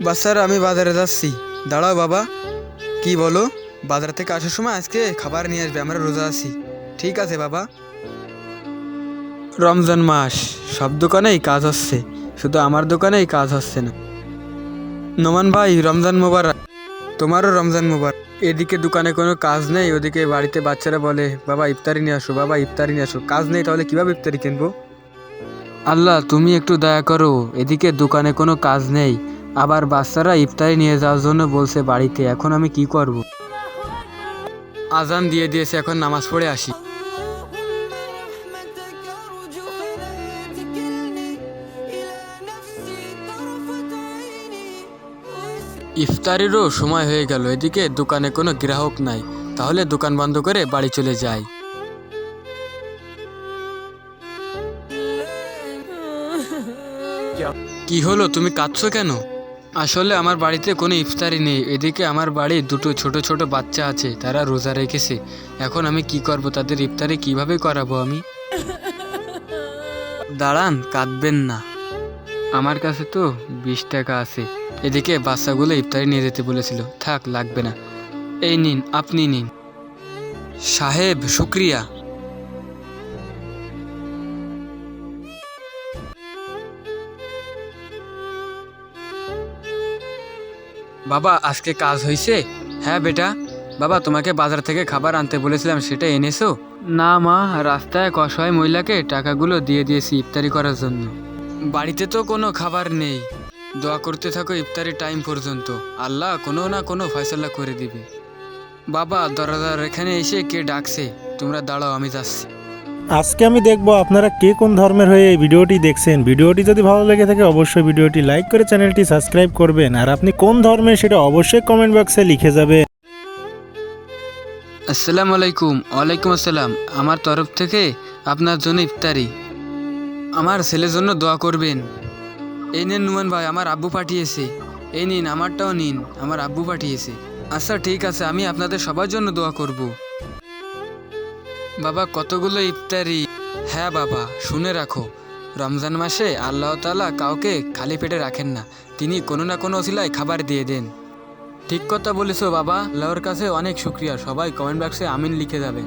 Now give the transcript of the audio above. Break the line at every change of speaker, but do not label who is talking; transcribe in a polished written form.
বাচ্চারা আমি বাজারে যাচ্ছি। দাঁড়াও বাবা। কি বলো? বাজার থেকে আসার সময় আজকে খাবার নিয়ে আসবে, আমরা রোজা আছি। ঠিক আছে বাবা। রমজান মাস, সব দোকানেই কাজ হচ্ছে, শুধু আমার দোকানেই কাজ হচ্ছে না। নোমান ভাই, রমজান মোবারক। তোমারও রমজান মোবারক। এদিকে দোকানে কোনো কাজ নেই, ওদিকে বাড়িতে বাচ্চারা বলে বাবা ইফতারি নিয়ে আসো, বাবা ইফতারি নিয়ে আসো। কাজ নেই, তাহলে কিভাবে ইফতারি কিনবো? আল্লাহ তুমি একটু দয়া করো, এদিকে দোকানে কোনো কাজ নেই, আবার বাচ্চারা ইফতারি নিয়ে যাওয়ার জন্য বলছে বাড়িতে। এখন আমি কি করব? আজান দিয়ে দিয়েছে, এখন নামাজ পড়ে আসি। ইফতারিরও সময় হয়ে গেল, এদিকে দোকানে কোনো গ্রাহক নাই, তাহলে দোকান বন্ধ করে বাড়ি চলে যাই। কি হলো, তুমি কাঁদছো কেন? আসলে আমার বাড়িতে কোনো ইফতারি নেই, এদিকে আমার বাড়ি দুটো ছোট ছোট বাচ্চা আছে, তারা রোজা রেখেছে। এখন আমি কি করব? তাদের ইফতারি কিভাবে করাবো আমি? দাঁড়ান, কাঁদবেন না, আমার কাছে তো 20 টাকা আছে। এদিকে বাচ্চাগুলো ইফতারি নিয়ে যেতে বলেছিল, থাক লাগবে না। এই নিন, আপনি নিন। সাহেব, শুক্রিয়া। বাবা, আজকে কাজ হয়েছে? হ্যাঁ বেটা। বাবা, তোমাকে বাজার থেকে খাবার আনতে বলেছিলাম, সেটা এনেছো? না মা, রাস্তায় এক অসহায় মহিলাকে টাকাগুলো দিয়ে দিয়েছি ইফতারি করার জন্য। বাড়িতে তো কোনো খাবার নেই, দোয়া করতে থাকো ইফতারি টাইম পর্যন্ত, আল্লাহ কোনো না কোনো ফয়সালা করে দিবে। বাবা, দরজার এখানে এসে কে ডাকছে, তোমরা দাঁড়াও, আমি যাচ্ছি।
আজকে আমি দেখব আপনারা কে কোন ধর্মের হয়ে এই ভিডিওটি দেখছেন। ভিডিওটি যদি ভালো লেগে থাকে অবশ্যই ভিডিওটি লাইক করে চ্যানেলটি সাবস্ক্রাইব করবেন, আর আপনি কোন ধর্মের সেটা অবশ্যই কমেন্ট বক্সে লিখে যাবেন।
আসসালামু আলাইকুম। ওয়ালাইকুম আসসালাম। আমার তরফ থেকে আপনার জন্য ইফতারি। আমার ছেলের জন্য দোয়া করবেন। এই নিন নুমান ভাই, আমার আব্বু পাঠিয়েছে। এই নিন, আমারটাও নিন, আমার আব্বু পাঠিয়েছে। আচ্ছা ঠিক আছে, আমি আপনাদের সবার জন্য দোয়া করব। বাবা, কতগুলো ইফতারি? হ্যাঁ বাবা, শুনে রাখো, রমজান মাসে আল্লাহ তাআলা কাউকে খালি পেটে রাখেন না, তিনি কোনো না কোনো ওসিলায় খাবার দিয়ে দেন। ঠিক কথা বলেছো বাবা, আল্লাহর কাছে অনেক শুক্রিয়া। সবাই কমেন্ট বক্সে আমিন লিখে যাবেন।